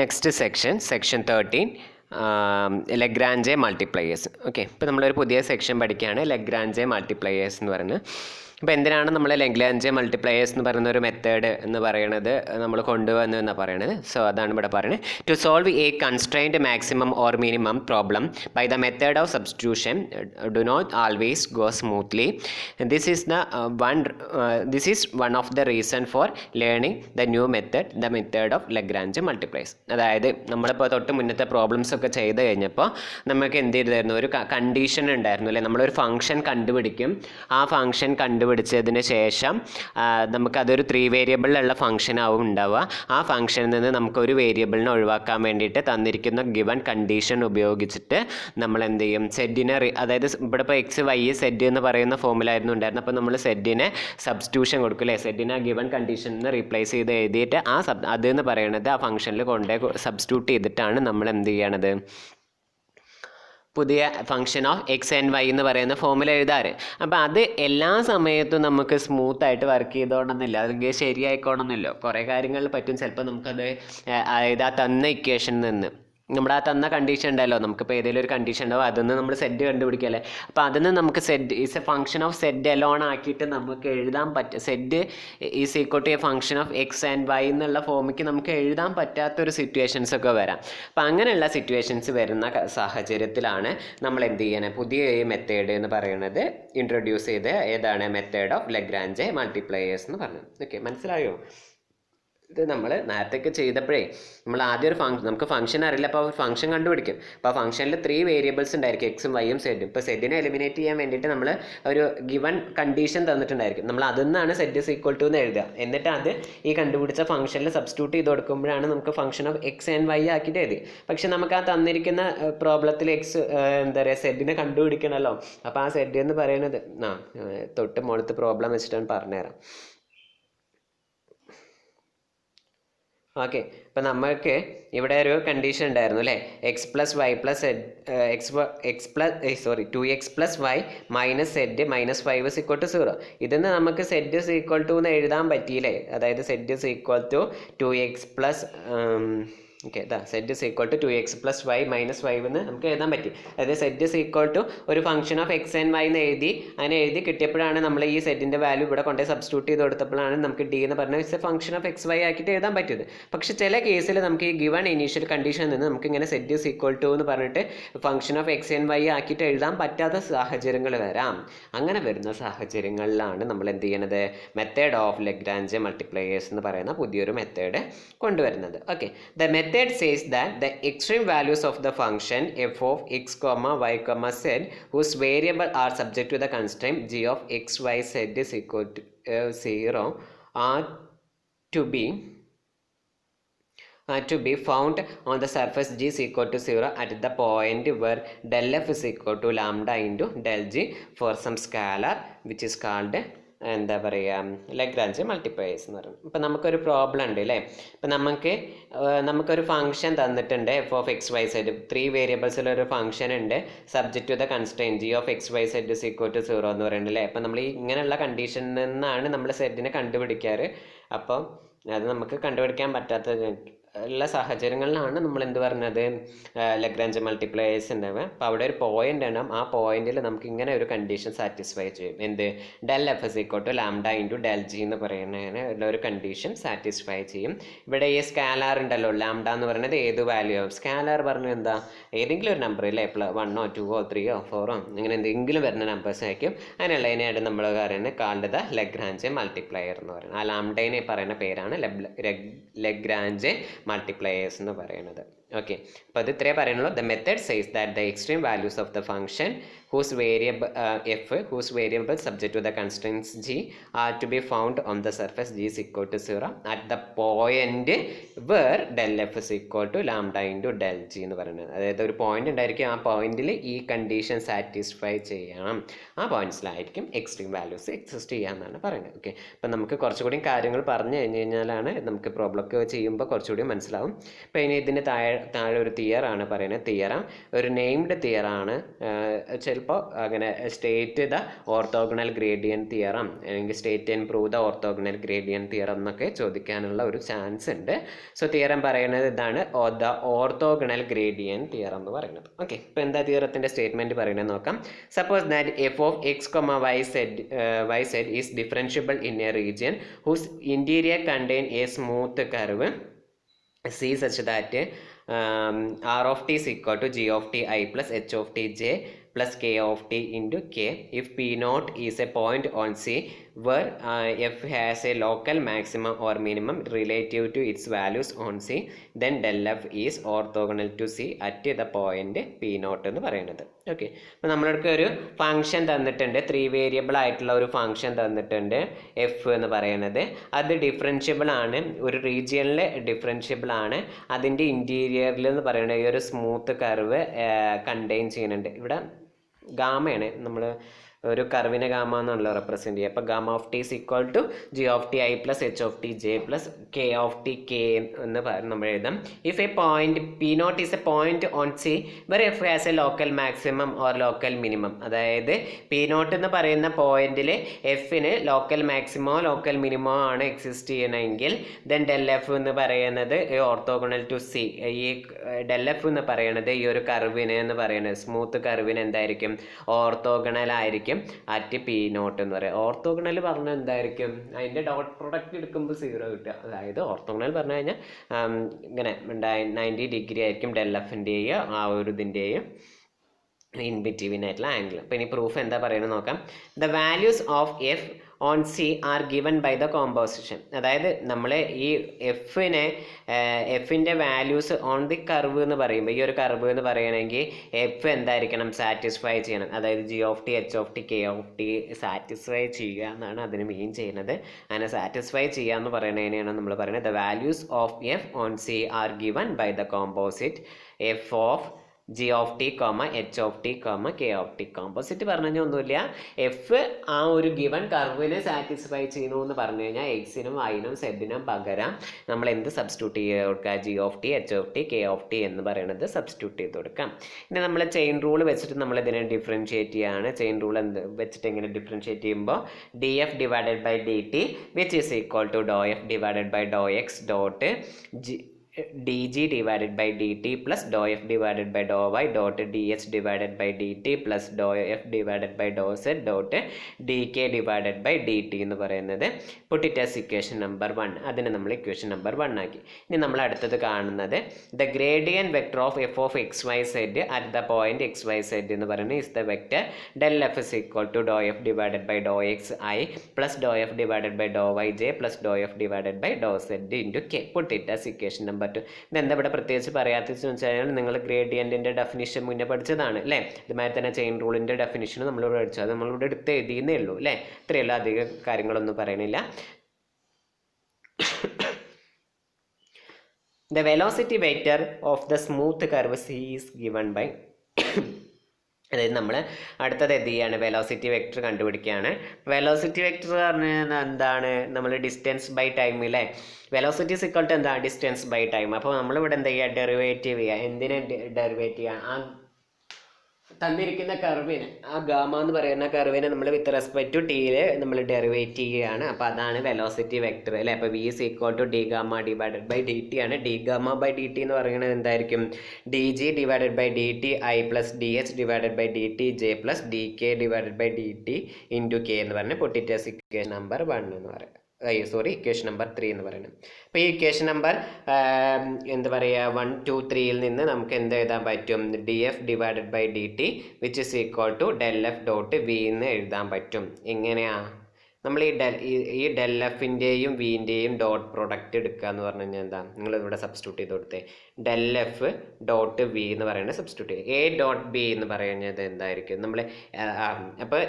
Next section 13 Lagrange multipliers. Okay, ഇപ്പോൾ നമ്മളൊരു പുതിയ സെക്ഷൻ പഠിക്കുകയാണ്, ലഗ്രാഞ്ചെ മൾട്ടിപ്ലയേഴ്സ് എന്ന് പറയുന്നത്. അപ്പോൾ എന്തിനാണ് നമ്മൾ ലഗ്രാഞ്ചെ മൾട്ടിപ്ലയേഴ്സ് എന്ന് പറയുന്ന ഒരു മെത്തേഡ് എന്ന് പറയുന്നത് നമ്മൾ കൊണ്ടുവന്നു എന്നാണ് പറയണത്. സോ അതാണ് ഇവിടെ പറയുന്നത്. To solve a constrained maximum or minimum problem by the method of substitution do not always go smoothly. This is one of the reason for learning the new method, the method of Lagrange multipliers. അതായത് നമ്മളിപ്പോൾ തൊട്ട് മുന്നത്തെ problems ഒക്കെ ചെയ്ത് കഴിഞ്ഞപ്പോൾ നമുക്ക് എന്ത് ചെയ്തായിരുന്നു, ഒരു കണ്ടീഷൻ ഉണ്ടായിരുന്നു അല്ലേ. നമ്മളൊരു ഫംഗ്ഷൻ കണ്ടുപിടിക്കും. ആ ഫംഗ്ഷൻ കണ്ടുപിടിച്ചതിന് ശേഷം നമുക്കതൊരു 3 വേരിയബിളിലുള്ള ഫംഗ്ഷൻ ആവും ഉണ്ടാവുക. ആ ഫംഗ്ഷനിൽ നിന്ന് നമുക്കൊരു വേരിയബിളിനെ ഒഴിവാക്കാൻ വേണ്ടിയിട്ട് തന്നിരിക്കുന്ന ഗിവൺ കണ്ടീഷൻ ഉപയോഗിച്ചിട്ട് നമ്മൾ എന്ത് ചെയ്യും, സെഡിനെ അതായത് ഇവിടെ ഇപ്പോൾ എക്സ് വൈ സെഡ് എന്ന് പറയുന്ന ഫോമിലായിരുന്നു ഉണ്ടായിരുന്നത്. അപ്പോൾ നമ്മൾ സെഡിനെ സബ്സ്റ്റിറ്റ്യൂഷൻ കൊടുക്കും അല്ലേ. സെഡിനെ ഗിവൺ കണ്ടീഷനിൽ നിന്ന് റീപ്ലേസ് ചെയ്ത് എഴുതിയിട്ട് അതെന്ന് പറയുന്നത് ആ ഫംഗ്ഷനിൽ സബ്സ്റ്റിറ്റ്യൂട്ട് ചെയ്തിട്ടാണ് നമ്മൾ എന്ത് ചെയ്യണത്, പുതിയ function of x and y എന്ന് പറയുന്ന ഫോമിൽ എഴുതാറ്. അപ്പോൾ അത് എല്ലാ സമയത്തും നമുക്ക് സ്മൂത്തായിട്ട് വർക്ക് ചെയ്തോണമെന്നില്ല, അല്ലെങ്കിൽ ശരിയായിക്കോണമെന്നില്ല. കുറേ കാര്യങ്ങളിൽ പറ്റും. ചിലപ്പോൾ നമുക്കത് അതായത് ആ തന്ന ഇക്വേഷനിൽ നിന്ന് നമ്മുടെ ആ തന്ന കണ്ടീഷൻ ഉണ്ടല്ലോ, നമുക്കിപ്പോൾ ഏതെങ്കിലും ഒരു കണ്ടീഷൻ ഉണ്ടാവും, അതിന്ന് നമ്മൾ സെഡ് കണ്ടുപിടിക്കല്ലേ. അപ്പോൾ അതിന് നമുക്ക് z is a function of z alone ആക്കിയിട്ട് നമുക്ക് എഴുതാൻ പറ്റും. Z is equal to a function of x and y എന്നുള്ള ഫോമിക്ക് നമുക്ക് എഴുതാൻ പറ്റാത്തൊരു സിറ്റുവേഷൻസ് ഒക്കെ വരാം. അപ്പോൾ അങ്ങനെയുള്ള സിറ്റുവേഷൻസ് വരുന്ന സാഹചര്യത്തിലാണ് നമ്മൾ എന്ത് ചെയ്യണത്, പുതിയ മെത്തേഡ് എന്ന് പറയുന്നത് ഇൻട്രൊഡ്യൂസ് ചെയ്ത് ഏതാണ്, മെത്തേഡ് ഓഫ് ലഗ്രാഞ്ചെ മൾട്ടിപ്ലയേഴ്സ് എന്ന് പറഞ്ഞത്. ഓക്കെ, മനസ്സിലായോ? ഇത് നമ്മൾ നേരത്തെയൊക്കെ ചെയ്തപ്പോഴേ നമ്മൾ ആദ്യം ഒരു നമുക്ക് ഫംഗ്ഷൻ അറിയില്ല, അപ്പോൾ ഫംഗ്ഷൻ കണ്ടുപിടിക്കും. അപ്പോൾ ആ ഫംഗ്ഷനിൽ 3 വേരിയബിൾസ് ഉണ്ടായിരിക്കും, എക്സും വൈയും സെഡും. ഇപ്പോൾ സെഡിനെ എലിമിനേറ്റ് ചെയ്യാൻ വേണ്ടിയിട്ട് നമ്മൾ ഒരു ഗിവൺ കണ്ടീഷൻ തന്നിട്ടുണ്ടായിരിക്കും. നമ്മൾ അതിൽ നിന്നാണ് സെഡ് ഇസ് ഈക്വൽ ടു എന്ന് എഴുതുക. എന്നിട്ട് അത് ഈ കണ്ടുപിടിച്ച ഫംഗ്ഷനിൽ സബ്സ്റ്റിറ്റ്യൂട്ട് ചെയ്ത് കൊടുക്കുമ്പോഴാണ് നമുക്ക് function of x and y ആക്കിയിട്ട് എഴുതി. പക്ഷെ നമുക്ക് ആ തന്നിരിക്കുന്ന പ്രോബ്ലത്തിൽ എന്താ പറയുക, സെഡിനെ കണ്ടുപിടിക്കണമല്ലോ. അപ്പോൾ ആ സെഡ് എന്ന് പറയുന്നത് തൊട്ട് മുകളിലത്തെ പ്രോബ്ലം വെച്ചിട്ടാണ് പറഞ്ഞുതരാം. ഓക്കെ, ഇപ്പം നമ്മൾക്ക് ഇവിടെ ഒരു കണ്ടീഷൻ ഉണ്ടായിരുന്നു അല്ലേ, 2x plus y minus z minus 5 is equal to 0. ഇതിന്ന് നമുക്ക് സെഡ് ഇസ് ഈക്വൽ ടു എന്ന് എഴുതാൻ പറ്റിയില്ലേ. അതായത് z is equal to 2x plus z is equal to 2x plus y minus 5 എന്ന് നമുക്ക് എഴുതാൻ പറ്റി. അതായത് സെഡ് ഇസ് ഈക്വൽ ടു ഒരു function of x and y എന്ന് അങ്ങനെ എഴുതി കിട്ടിയപ്പോഴാണ് നമ്മൾ ഈ സെഡിൻ്റെ വാല്യൂ ഇവിടെ കൊണ്ടുപോയി സബ്സ്റ്റിറ്റ്യൂട്ട് ചെയ്ത് കൊടുത്തപ്പോഴാണ് നമുക്ക് ഡി എന്ന് പറഞ്ഞ it's a function of x y ആക്കിയിട്ട് എഴുതാൻ പറ്റിയത്. പക്ഷേ ചില കേസിൽ നമുക്ക് ഈ ഗിവൺ ഇനീഷ്യൽ കണ്ടീഷനിൽ നിന്ന് നമുക്ക് ഇങ്ങനെ സെഡ് ഇസ് ഈക്വൽ ടു എന്ന് പറഞ്ഞിട്ട് function of x and y ആക്കിയിട്ട് എഴുതാൻ പറ്റാത്ത സാഹചര്യങ്ങൾ വരാം. അങ്ങനെ വരുന്ന സാഹചര്യങ്ങളിലാണ് നമ്മൾ എന്ത് ചെയ്യണത്, മെത്തേഡ് ഓഫ് ലഗ്രാഞ്ചെ മൾട്ടിപ്ലയേഴ്സ് എന്ന് പറയുന്ന പുതിയൊരു മെത്തേഡ് കൊണ്ടുവരുന്നത്. Okay, the method says that the extreme values of the function f of x, y, z whose variable are subject to the constraint g of x, y, z is equal to 0 are to be found on the surface g is equal to 0 at the point where del f is equal to lambda into del g for some scalar which is called എന്താ പറയുക, Lagrange multipliers എന്ന് പറയുന്നത്. ഇപ്പം നമുക്കൊരു problem ഉണ്ട് അല്ലേ. ഇപ്പം നമുക്കൊരു ഫംഗ്ഷൻ തന്നിട്ടുണ്ട്, f of x y z 3 വേരിയബിൾസിലൊരു ഫംഗ്ഷൻ ഉണ്ട്, subject to the constraint g of x y z is equal to 0 എന്ന് പറയുന്നത് അല്ലേ. അപ്പം നമ്മൾ ഈ ഇങ്ങനെയുള്ള കണ്ടീഷനിൽ നിന്നാണ് നമ്മൾ സെഡിനെ കണ്ടുപിടിക്കാറ്. അപ്പം അത് നമുക്ക് കണ്ടുപിടിക്കാൻ പറ്റാത്ത ഉള്ള സാഹചര്യങ്ങളിലാണ് നമ്മൾ എന്ത് പറഞ്ഞത്, ലഗ്രാഞ്ച് മൾട്ടിപ്ലയേഴ്സ് ഉണ്ടാവുക. അപ്പോൾ അവിടെ ഒരു പോയിന്റ് ഉണ്ടാവും, ആ പോയിന്റിൽ നമുക്ക് ഇങ്ങനെ ഒരു കണ്ടീഷൻ സാറ്റിസ്ഫൈ ചെയ്യും. എന്ത്, del f is equal to lambda into del g എന്ന് പറയുന്ന ഉള്ള ഒരു കണ്ടീഷൻ സാറ്റിസ്ഫൈ ചെയ്യും. ഇവിടെ ഈ സ്കാലാർ ഉണ്ടല്ലോ, ലാംഡ എന്ന് പറയുന്നത് ഏത് വാല്യൂ ആവും. സ്കാലാർ പറഞ്ഞാൽ എന്താ, ഏതെങ്കിലും ഒരു നമ്പർ ഇല്ലേ, 1 2 3 4 അങ്ങനെ എന്തെങ്കിലും വരുന്ന നമ്പേഴ്സ് ആയിരിക്കും. അതിനുള്ളതിനായിട്ട് നമ്മൾ പറയുന്നത് കാൾഡ് ദ ലഗ്രാഞ്ച് മൾട്ടിപ്ലയർ എന്ന് പറയുന്നത്. ആ ലാംഡേനെ പറയുന്ന പേരാണ് ലഗ്രാഞ്ച് മൾട്ടിപ്ലയേഴ്സ് എന്ന് പറയുന്നത്. ഓക്കെ, അപ്പോൾ അത് ഇത്രേ പറയുന്നുള്ളൂ. The method says that the extreme values of the function whose variable subject to the constraints g are to be found on the surface g is equal to 0 at the point where del f is equal to lambda into del g എന്ന് പറയുന്നത്. അതായത് ഒരു point ഉണ്ടായിരിക്കും, ആ പോയിന്റിൽ ഈ condition satisfy ചെയ്യണം. ആ പോയിന്റ്സിലായിരിക്കും എക്സ്ട്രീം വാല്യൂസ് എക്സിസ്റ്റ് ചെയ്യാമെന്നാണ് പറയുന്നത്. ഓക്കെ, അപ്പം നമുക്ക് കുറച്ചുകൂടി കാര്യങ്ങൾ പറഞ്ഞു കഴിഞ്ഞ് കഴിഞ്ഞാലാണ് നമുക്ക് പ്രോബ്ലം ഒക്കെ ചെയ്യുമ്പോൾ കുറച്ചുകൂടി മനസ്സിലാവും. അപ്പോൾ ഇനി ഇതിന് താഴെ താഴെ ഒരു തിയറാണ് പറയുന്നത്. തിയറം ഒരു നെയിംഡ് തിയറാണ്. ചിലപ്പോൾ അങ്ങനെ state the orthogonal gradient theorem അല്ലെങ്കിൽ state and prove the orthogonal gradient theorem എന്നൊക്കെ ചോദിക്കാനുള്ള ഒരു ചാൻസ് ഉണ്ട്. സോ തിയറം പറയുന്നത് ഇതാണ്, ദ ഓർത്തോഗണൽ ഗ്രേഡിയൻ തിയറം എന്ന് പറയുന്നത്. ഓക്കെ, ഇപ്പോൾ എന്താ തിയറത്തിൻ്റെ സ്റ്റേറ്റ്മെൻറ്റ് പറയുന്നത് നോക്കാം. Suppose that F of X y z is differentiable in a region whose interior contain a smooth curve C such that R of t is equal to G of t I plus H of t j plus K of t into K if P naught is a point on C where F has a local maximum or minimum relative to its values on C, then del F is orthogonal to C at the point P naught എന്ന് പറയുന്നത്. Okay, അപ്പോൾ നമ്മൾക്ക് ഒരു function തന്നിട്ടുണ്ട്, 3 variable ആയിട്ടുള്ള ഒരു function തന്നിട്ടുണ്ട് F എന്ന് പറയുന്നത്. അത് ഡിഫറൻഷ്യബിൾ ആണ്, ഒരു റീജിയനിൽ ഡിഫറൻഷ്യബിൾ ആണ്. അതിൻ്റെ ഇൻറ്റീരിയറിൽ എന്ന് പറയുന്നത് ഈ ഒരു സ്മൂത്ത് കർവ് കണ്ടെയ്ൻ ചെയ്യുന്നുണ്ട്. ഇവിടെ ഗാമയാണ്, നമ്മൾ ഒരു കർവിനെ ഗാമ എന്നാണല്ലോ റെപ്രസെൻറ്റ് ചെയ്യുക. അപ്പോൾ gamma of t is equal to g of t i plus h of t j plus k of t k എന്ന് നമ്മൾ എഴുതാം. If a point p not is a point on C where f has a local maximum or local minimum, അതായത് p not എന്ന് പറയുന്ന പോയിന്റിൽ എഫിന് local മാക്സിമോ local മിനിമോ ആണ് എക്സിസ്റ്റ് ചെയ്യണമെങ്കിൽ ദെൻ ഡെൽ എഫ് എന്ന് പറയുന്നത് ഓർത്തോഗണൽ ടു സി. ഈ ഡെൽ എഫ് എന്ന് പറയുന്നത് ഈ ഒരു കർവിന് എന്ന് പറയുന്നത് സ്മൂത്ത് കർവിന് എന്തായിരിക്കും, ഓർത്തോഗണൽ ആയിരിക്കും അറ്റ് പി നോട്ട് എന്ന് പറയുക. ഓർത്തോഗണൽ പറഞ്ഞാൽ എന്തായിരിക്കും, അതിൻ്റെ ഡോട്ട് പ്രൊഡക്റ്റ് എടുക്കുമ്പോൾ 0 കിട്ടുക. അതായത് ഓർത്തോഗണൽ പറഞ്ഞു കഴിഞ്ഞാൽ ഇങ്ങനെ 90 ഡിഗ്രി ആയിരിക്കും ഡെൽ എഫിൻ്റെയും ആ ഒരു ഇതിൻ്റെയും ഇൻ ബിറ്റ്വീൻ ആയിട്ടുള്ള ആംഗിൾ. അപ്പോൾ ഇനി പ്രൂഫ് എന്താ പറയുന്നത് നോക്കാം. The values of f on C are given by the composition. അതായത് നമ്മൾ ഈ എഫിൻ്റെ വാല്യൂസ് ഓൺ ദി കർവ് എന്ന് പറയുമ്പോൾ, ഈ ഒരു കർവ് എന്ന് പറയണമെങ്കിൽ എഫ് എന്തായിരിക്കണം, സാറ്റിസ്ഫൈ ചെയ്യണം. അതായത് G of T H of t K of T satisfy ചെയ്യുക എന്നാണ് അതിന് മീൻ ചെയ്യുന്നത്. അങ്ങനെ സാറ്റിസ്ഫൈ ചെയ്യുക എന്ന് പറയുന്നതിനെയാണ് നമ്മൾ പറയുന്നത് the values of f on C are given by the composite f of g of t comma h of t comma k of t. Composite പറഞ്ഞു കഴിഞ്ഞാൽ ഒന്നുമില്ല, എഫ് ആ ഒരു ഗിവൺ കർവിനെ സാറ്റിസ്ഫൈ ചെയ്യുന്നു എന്ന് പറഞ്ഞു കഴിഞ്ഞാൽ എക്സിനും വൈനും സെഡിനും പകരം നമ്മൾ എന്ത് സബ്സ്റ്റിറ്റ്യൂട്ട് ചെയ്ത് കൊടുക്കുക, G of T H of t K of T എന്ന് പറയുന്നത് സബ്സ്റ്റിറ്റ്യൂട്ട് ചെയ്ത് കൊടുക്കാം. ഇനി നമ്മൾ ചെയിൻ റൂൾ വെച്ചിട്ട് നമ്മൾ ഇതിനെ ഡിഫറൻഷിയേറ്റ് ചെയ്യുകയാണ്. ചെയിൻ റൂൾ വെച്ചിട്ട് എങ്ങനെ ഡിഫറൻഷിയേറ്റ് ചെയ്യുമ്പോൾ d f divided by d t which is equal to doe f divided by Dr x dot dg divided by dt plus dou f divided by dou y dot dh divided by dt plus dou f divided by dou z dot dk divided by dt എന്ന് പറയുന്നത് put it as equation number 1. അതിനെ നമ്മൾ equation number 1 ആക്കി. ഇനി നമ്മൾ അടുത്തത് കാണുന്നത് the gradient vector of f of xyz at the point xyz എന്ന് പറയുന്നത് is the vector del f is equal to dou f divided by dou xi plus dou f divided by dou yj plus dou f divided by dou z into k. put it as equation number 2. ഇതെന്താ ഇവിടെ പ്രത്യേകിച്ച് പറയാത്തതെന്ന് വെച്ചാൽ നിങ്ങൾ ഗ്രേഡിയൻറ്റിൻ്റെ definition മുന്നേ പഠിച്ചതാണ് അല്ലേ. ഇതുമാതിരി തന്നെ ചെയിൻ റൂളിൻ്റെ ഡെഫിനിഷൻ നമ്മളിവിടെ പഠിച്ചു, അത് നമ്മളിവിടെ എടുത്ത് എഴുതിയെന്നേ ഉള്ളൂ അല്ലേ. ഇത്രയല്ല, അധികം കാര്യങ്ങളൊന്നും പറയണില്ല. The velocity vector of the smooth curve C is given by അതായത് നമ്മൾ അടുത്തത് എന്ത് ചെയ്യാണ്, വെലോസിറ്റി വെക്ടർ കണ്ടുപിടിക്കുകയാണ്. വെലോസിറ്റി വെക്ടർ പറഞ്ഞാൽ എന്താണ്, നമ്മൾ ഡിസ്റ്റൻസ് ബൈ ടൈം അല്ലേ. വെലോസിറ്റി ഇസ് ഈക്വൽ ടു എന്താ, ഡിസ്റ്റൻസ് ബൈ ടൈം. അപ്പോൾ നമ്മളിവിടെ എന്താ ചെയ്യുക, ഡെറിവേറ്റീവ് ചെയ്യുക. എന്തിനെ ഡെറിവേറ്റ് ചെയ്യുക, ആ തന്നിരിക്കുന്ന കർവിന്, ആ ഗാമ എന്ന് പറയുന്ന കർവിനെ നമ്മൾ വിത്ത് റെസ്പെക്ട് ടു ടിയിൽ നമ്മൾ ഡെറിവേറ്റ് ചെയ്യുകയാണ്. അപ്പോൾ അതാണ് വെലോസിറ്റി വെക്ടർ അല്ലേ. അപ്പോൾ v is equal to d gamma divided by d t ആണ്. D gamma by d t എന്ന് പറയുന്നത് എന്തായിരിക്കും, d g divided by d t i plus d h divided by d t j plus d k divided by d t into k എന്ന് പറഞ്ഞ് പൊട്ടിറ്റസ് equation number 1 എന്ന് പറയാം. Equation number 3 എന്ന് പറയുന്നത്. അപ്പോൾ ഈ ഇക്വേഷൻ നമ്പർ എന്താ പറയുക 1, 2, 3യിൽ നിന്ന് നമുക്ക് എന്ത് എഴുതാൻ പറ്റും, d f divided by d t which is equal to del f dot v എന്ന് എഴുതാൻ പറ്റും. എങ്ങനെയാണ് നമ്മൾ ഈ ഡെൽ എഫിൻ്റെയും വിൻ്റെയും ഡോട്ട് പ്രൊഡക്റ്റ് എടുക്കുക എന്ന് പറഞ്ഞു കഴിഞ്ഞാൽ എന്താ, നിങ്ങൾ ഇവിടെ സബ്സ്റ്റിറ്റ്യൂട്ട് ചെയ്ത് കൊടുത്തേ. ഡെൽ എഫ് ഡോട്ട് വി എന്ന് പറയുന്നത് സബ്സ്റ്റിറ്റ്യൂട്ട് ചെയ്യുക. എ ഡോട്ട് ബി എന്ന് പറയുന്നത് എന്തായിരിക്കും, നമ്മൾ അപ്പോൾ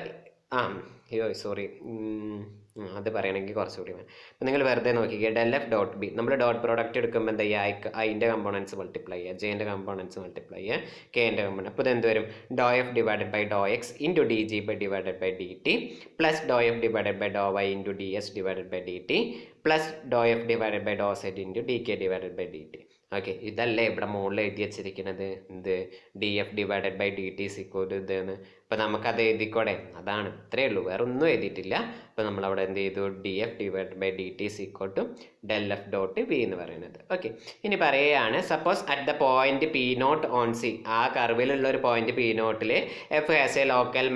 അത് പറയണമെങ്കിൽ കുറച്ചുകൂടി വേണം. അപ്പോൾ നിങ്ങൾ വെറുതെ നോക്കിക്കുക, ഡെൽ എഫ് ഡോട്ട് ബി നമ്മൾ ഡോട്ട് പ്രോഡക്റ്റ് എടുക്കുമ്പോൾ എന്താ ചെയ്യുക, ഐൻ്റെ കമ്പോണൻസ് മൾട്ടിപ്ലൈ ചെയ്യുക, ജെൻ്റെ കമ്പോണൻസ് മൾട്ടിപ്ലൈ ചെയ്യുക, കെൻ്റെ കമ്പോണൻസ്. അപ്പോൾ ഇതെന്ത് വരും, doh f divided by Dr x into d g by divided by d t plus doh f divided by doh y into d s divided by d t plus doh f divided by doh z into d k divided by d t. Okay, ഇതല്ലേ ഇവിടെ മുകളിൽ എഴുതി വെച്ചിരിക്കുന്നത്, ഇത് d f divided by d t സിക്കോട്ട് ഇതാണ്. അപ്പോൾ നമുക്കത് എഴുതിക്കോടെ, അതാണ്, ഇത്രയേ ഉള്ളൂ, വേറെ ഒന്നും എഴുതിയിട്ടില്ല. അപ്പോൾ നമ്മളവിടെ എന്ത് ചെയ്തു, d f divided by d t സിക്കോട്ട് ഡെൽ എഫ് ഡോട്ട് വി എന്ന് പറയുന്നത്. ഓക്കെ, ഇനി പറയുകയാണ് suppose at the point p not on C, ആ കർവിലുള്ള ഒരു പോയിന്റ് പി നോട്ടിൽ f has a local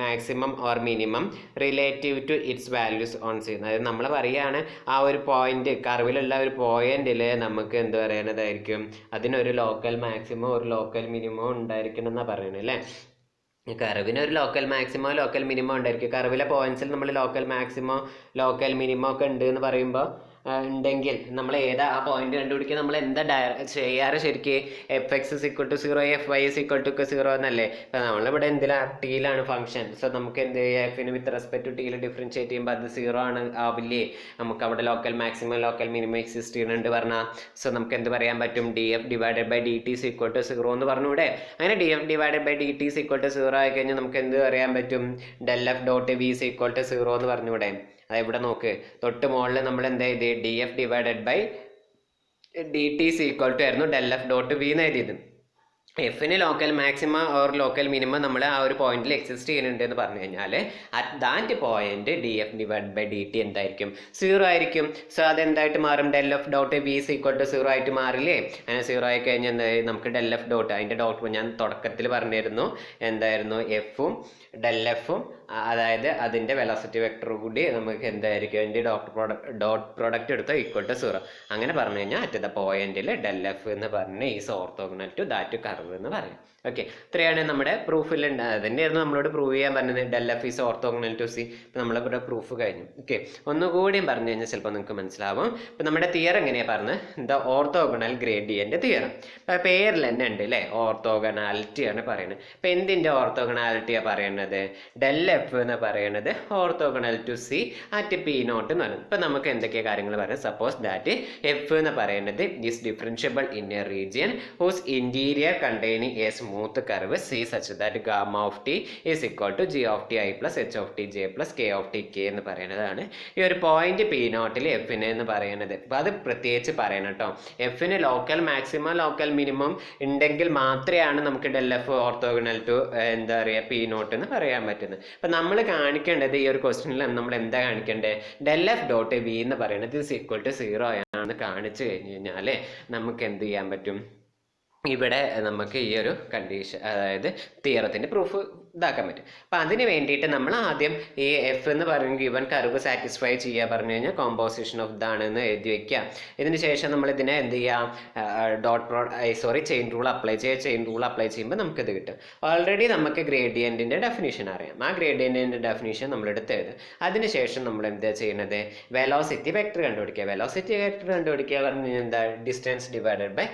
maximum or minimum relative to its values on C. അതായത് നമ്മൾ പറയുകയാണ് ആ ഒരു പോയിന്റ്, കർവിലുള്ള ഒരു പോയിന്റിൽ നമുക്ക് എന്ത് പറയുന്നതായിരിക്കും, അതിനൊരു ലോക്കൽ മാക്സിമം ഒരു ലോക്കൽ മിനിമം ഉണ്ടായിരിക്കണം എന്നാണ് പറയുന്നത് അല്ലേ. കർവിന് ഒരു ലോക്കൽ മാക്സിമോ ലോക്കൽ മിനിമം ഉണ്ടായിരിക്കും. കർവിലെ പോയിന്റ്സിൽ നമ്മൾ ലോക്കൽ മാക്സിമോ ലോക്കൽ മിനിമോ ഒക്കെ ഉണ്ട് എന്ന് പറയുമ്പോൾ ഉണ്ടെങ്കിൽ നമ്മൾ ഏതാ ആ പോയിന്റ് കണ്ടുപിടിക്കുക, നമ്മൾ എന്താ ചെയ്യാറ് ശരിക്കും, f x is equal to 0, f y is equal to 0 എന്നല്ലേ. ഇപ്പം നമ്മളിവിടെ എന്തിലാണ്, ടീയിലാണ് ഫംഗ്ഷൻ. സോ നമുക്ക് എന്ത് ചെയ്യാം, എഫിന് വിത്ത് റെസ്പെക്ട് ടു ടീയിൽ ഡിഫറൻഷിയേറ്റ് ചെയ്യുമ്പോൾ അത് 0 ആണ് ആവില്ലേ. നമുക്ക് അവിടെ local maximum local minimum exist ചെയ്യുന്നുണ്ട് പറഞ്ഞാൽ, സോ നമുക്ക് എന്ത് പറയാൻ പറ്റും, d f divided by d t is equal to 0 എന്ന് പറഞ്ഞൂടെ. അങ്ങനെ d f divided by d t is equal to 0 ആയി കഴിഞ്ഞാൽ നമുക്ക് എന്ത് പറയാൻ പറ്റും, del f dot v is equal to 0 എന്ന് പറഞ്ഞൂടെ. ഇവിടെ നോക്ക്, തൊട്ട് മുകളിൽ നമ്മൾ എന്താ ചെയ്ത്, d f divided by d t is equal to ആയിരുന്നു ഡെൽ എഫ് ഡോട്ട് വി എന്ന് എഴുതിയത്. എഫിന് local maximum or local minimum നമ്മൾ ആ ഒരു പോയിന്റിൽ എക്സിസ്റ്റ് ചെയ്യുന്നുണ്ട് എന്ന് പറഞ്ഞു കഴിഞ്ഞാൽ at that point d f divide by d t എന്തായിരിക്കും, 0 ആയിരിക്കും. സോ അതെന്തായിട്ട് മാറും, del f dot v is equal to 0 ആയിട്ട് മാറില്ലേ. അങ്ങനെ 0 ആയി കഴിഞ്ഞാൽ എന്തായി, നമുക്ക് ഡെൽ എഫ് ഡോട്ട്, അതിൻ്റെ ഡോട്ട് ഞാൻ തുടക്കത്തിൽ പറഞ്ഞിരുന്നു എന്തായിരുന്നു, എഫും ഡെൽ എഫും, അതായത് അതിൻ്റെ വെലോസിറ്റി വെക്ടർ കൂടി നമുക്ക് എന്തായിരിക്കും, അതിൻ്റെ ഡോട്ട് പ്രോഡക്റ്റ് എടുത്താൽ ഈക്വൽ ടു 0. അങ്ങനെ പറഞ്ഞു കഴിഞ്ഞാൽ അറ്റ് ദ പോയിന്റിൽ ഡെൽ എഫ് എന്ന് പറഞ്ഞ് is orthogonal to that curve എന്ന് പറയും. ഓക്കെ, ഇത്രയാണ് നമ്മുടെ പ്രൂഫിൽ തന്നെയായിരുന്നു നമ്മളോട് പ്രൂവ് ചെയ്യാൻ പറഞ്ഞത്, del f is orthogonal to C. ഇപ്പം നമ്മളിവിടെ പ്രൂഫ് കഴിഞ്ഞു. ഓക്കെ, ഒന്നുകൂടിയും പറഞ്ഞു കഴിഞ്ഞാൽ ചിലപ്പോൾ നിങ്ങൾക്ക് മനസ്സിലാവും. ഇപ്പം നമ്മുടെ തിയർ എങ്ങനെയാണ് പറഞ്ഞത്, ദ ഓർത്തോഗണൽ ഗ്രേഡിയൻ്റ് തിയറം. ഇപ്പം പേരിൽ തന്നെ ഉണ്ട് അല്ലേ, ഓർത്തോഗണാലിറ്റിയാണ് പറയുന്നത്. ഇപ്പം എന്തിൻ്റെ ഓർത്തോഗണാലിറ്റിയാണ് പറയുന്നത്, ഡെൽ എഫ് എന്ന് പറയുന്നത് orthogonal to C at p not എന്ന് പറയുന്നത്. ഇപ്പം നമുക്ക് എന്തൊക്കെയാണ് കാര്യങ്ങൾ പറയുന്നത്, സപ്പോസ് ദാറ്റ് എഫ് എന്ന് പറയുന്നത് is differentiable in a region whose interior containing a smooth curve C such that gamma of t is equal to g of t i plus h of t j plus k of t k എന്ന് പറയുന്നതാണ് ഈ ഒരു point p നോട്ടിൽ എഫിന് എന്ന് പറയുന്നത്. അപ്പോൾ അത് പ്രത്യേകിച്ച് പറയണം കേട്ടോ. എഫിന് ലോക്കൽ മാക്സിമം ലോക്കൽ മിനിമം ഉണ്ടെങ്കിൽ മാത്രമാണ് നമുക്ക് ഡെൽ എഫ് ഓർത്തോഗണൽ ടു എന്താ പറയുക പി നോട്ട് എന്ന് പറയാൻ പറ്റുന്നത്. അപ്പം നമ്മൾ കാണിക്കേണ്ടത് ഈ ഒരു ക്വസ്റ്റ്യനിൽ നമ്മൾ എന്താ കാണിക്കേണ്ടത്, ഡെൽ എഫ് ഡോട്ട് വി എന്ന് പറയുന്നത് ഇസ് ഈക്വൽ ടു 0 ആണെന്ന് കാണിച്ചു കഴിഞ്ഞ് കഴിഞ്ഞാൽ നമുക്ക് എന്ത് ചെയ്യാൻ പറ്റും, ഇവിടെ നമുക്ക് ഈ ഒരു കണ്ടീഷൻ, അതായത് തിയറത്തിൻ്റെ പ്രൂഫ് ഇതാക്കാൻ പറ്റും. അപ്പം അതിന് വേണ്ടിയിട്ട് നമ്മൾ ആദ്യം ഈ എഫ് എന്ന് പറയുന്ന ഗിവൻ കർവ് സാറ്റിസ്ഫൈ ചെയ്യുക പറഞ്ഞു കഴിഞ്ഞാൽ കോമ്പോസിഷൻ ഓഫ് ഇതാണെന്ന് എഴുതി വയ്ക്കുക. ഇതിന് ശേഷം നമ്മൾ ഇതിനെ എന്ത് ചെയ്യാം, ചെയിൻ റൂൾ അപ്ലൈ ചെയ്യുക. ചെയിൻ റൂൾ അപ്ലൈ ചെയ്യുമ്പോൾ നമുക്കിത് കിട്ടും. ഓൾറെഡി നമുക്ക് ഗ്രേഡിയൻറ്റിൻ്റെ ഡെഫിനിഷൻ അറിയാം. ആ ഗ്രേഡിയൻറ്റിൻ്റെ ഡെഫിനിഷൻ നമ്മളെടുത്ത് എഴുതും. അതിനുശേഷം നമ്മൾ എന്താ ചെയ്യുന്നത്, വെലോസിറ്റി വെക്ടർ കണ്ടുപിടിക്കുക. വെലോസിറ്റി വെക്ടർ കണ്ടുപിടിക്കുക പറഞ്ഞു കഴിഞ്ഞാൽ എന്താ, ഡിസ്റ്റൻസ് ഡിവൈഡഡ് ബൈ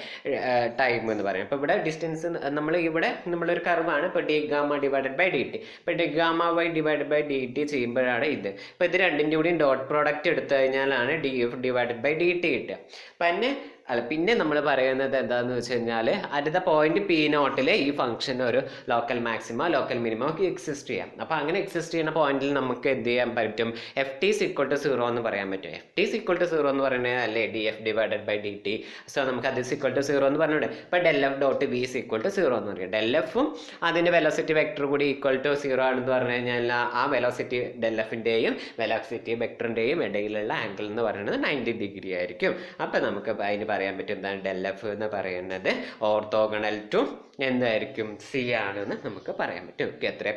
ടൈം എന്ന് പറയും. അപ്പോൾ ഇവിടെ ഡിസ്റ്റൻസ് നമ്മളൊരു കർവാണ്. ഇപ്പോൾ d gamma divided by d t. ഇപ്പോൾ d gamma y divided by d t ചെയ്യുമ്പോഴാണ് ഇത്. അപ്പോൾ ഇത് രണ്ടിൻ്റെ കൂടിയും ഡോട്ട് പ്രോഡക്റ്റ് എടുത്തു കഴിഞ്ഞാലാണ് d f divided by d t കിട്ടുക. പിന്നെ നമ്മൾ പറയുന്നത് എന്താണെന്ന് വെച്ച് കഴിഞ്ഞാൽ അറ്റ് ദ പോയിന്റ് പി നോട്ടിൽ ഈ ഫംഗ്ഷൻ ഒരു ലോക്കൽ മാക്സിമം ലോക്കൽ മിനിമം ഒക്കെ എക്സിസ്റ്റ് ചെയ്യാം. അപ്പോൾ അങ്ങനെ എക്സിസ്റ്റ് ചെയ്യുന്ന പോയിന്റിൽ നമുക്ക് എന്ത് ചെയ്യാൻ പറ്റും, f t is equal to 0 എന്ന് പറയാൻ പറ്റും. F t is equal to 0 എന്ന് പറയുന്നത് അല്ലേ d f divided by d t. So നമുക്ക് അത് ഇസ് ഈക്വൽ ടു 0 എന്ന് പറഞ്ഞൂടെ. ഇപ്പോൾ del f dot v is equal to 0 എന്ന് പറയും. ഡെൽ എഫും അതിൻ്റെ വെലോസിറ്റി വെക്ടർ കൂടി ഈക്വൽ ടു 0 ആണെന്ന് പറഞ്ഞു കഴിഞ്ഞാൽ ആ വെലോസിറ്റി ഡെൽ എഫിൻ്റെയും വെലോസിറ്റി വെക്ടറിൻ്റെയും ഇടയിലുള്ള ആംഗിൾ എന്ന് പറയുന്നത് 90 ഡിഗ്രി ആയിരിക്കും. അപ്പോൾ നമുക്ക് അതിന് പറയാൻ പറ്റും എന്താണ്, ഡെൽ എഫ് എന്ന് പറയുന്നത് ഓർത്തോഗണൽ ടു എന്തായിരിക്കും, സി ആണെന്ന് നമുക്ക് പറയാൻ പറ്റും. എത്ര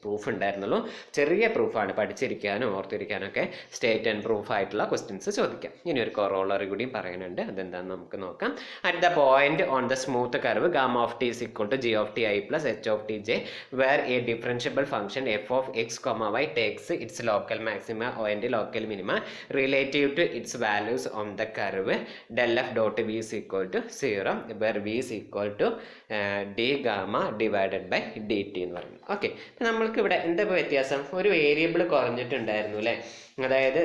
പ്രൂഫ് ഉണ്ടായിരുന്നുള്ളൂ, ചെറിയ പ്രൂഫാണ്, പഠിച്ചിരിക്കാനും ഓർത്തിരിക്കാനും ഒക്കെ സ്റ്റേറ്റ് ആൻഡ് പ്രൂഫ് ആയിട്ടുള്ള ക്വസ്റ്റ്യൻസ് ചോദിക്കാം. ഇനി ഒരു കൊറോളറി കൂടിയും പറയുന്നുണ്ട്, അതെന്താണെന്ന് നമുക്ക് നോക്കാം. At the point on the smooth curve gamma of t is equal to g of t i plus h of t j where a differentiable function f of x y takes its local maxima and local minima relative to its values on the curve del f dot v is equal to 0 where v is equal to d gamma divided by d t എന്ന് പറയുന്നത്. Okay, അപ്പം നമ്മൾക്ക് ഇവിടെ എന്താ വ്യത്യാസം, ഒരു variable കുറഞ്ഞിട്ടുണ്ടായിരുന്നു അല്ലേ. അതായത്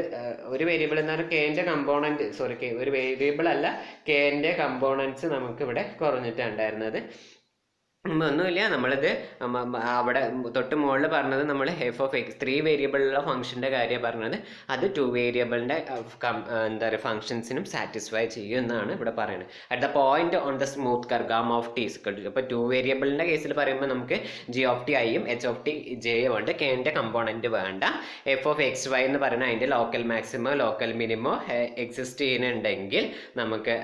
ഒരു വേരിയബിൾ എന്ന് പറഞ്ഞാൽ കെൻ്റെ കമ്പോണൻറ്റ് ഒരു വേരിയബിൾ അല്ല, കെൻ്റെ കമ്പോണൻസ് നമുക്കിവിടെ കുറഞ്ഞിട്ടുണ്ടായിരുന്നത്. ഒന്നുമില്ല, നമ്മളിത് അവിടെ തൊട്ട് മുകളിൽ പറഞ്ഞത് നമ്മൾ എഫ് ഓഫ് എക്സ് 3 വേരിയബിളുള്ള ഫംഗ്ഷൻ്റെ കാര്യമാണ് പറഞ്ഞത്. അത് 2 വേരിയബിളിൻ്റെ എന്താ പറയുക ഫംഗ്ഷൻസിനും സാറ്റിസ്ഫൈ ചെയ്യും എന്നാണ് ഇവിടെ പറയുന്നത്. At the point on the smooth curve gamma of t is equal to, ഇപ്പോൾ 2 വേരിയബിളിൻ്റെ കേസിൽ പറയുമ്പോൾ നമുക്ക് ജി ഓഫ് ടി ഐയും എച്ച് ഓഫ് ടി ജെയും ഉണ്ട്, കെൻ്റെ കമ്പോണൻറ്റ് വേണ്ട. എഫ് ഓഫ് എക്സ് വൈ എന്ന് പറയുന്നത് അതിൻ്റെ ലോക്കൽ മാക്സിമോ ലോക്കൽ മിനിമോ എക്സിസ്റ്റ് ചെയ്യുന്നുണ്ടെങ്കിൽ നമുക്ക്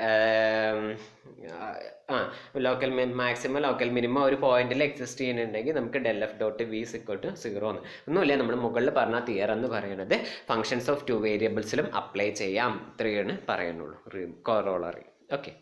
ലോക്കൽ മാക്സിമം ലോക്കൽ മിനിമം ഒരു പോയിന്റിൽ എക്സിസ്റ്റ് ചെയ്യുന്നുണ്ടെങ്കിൽ നമുക്ക് del f dot v equal to 0 എന്ന്. ഒന്നുമില്ല, നമ്മൾ മുകളിൽ പറഞ്ഞ തിയറം എന്ന് പറയുന്നത് ഫങ്ഷൻസ് ഓഫ് 2 വേരിയബിൾസിലും അപ്ലൈ ചെയ്യാം, ഇത്രയാണ് പറയാനുള്ളൂ കോറോളറി. ഓക്കെ.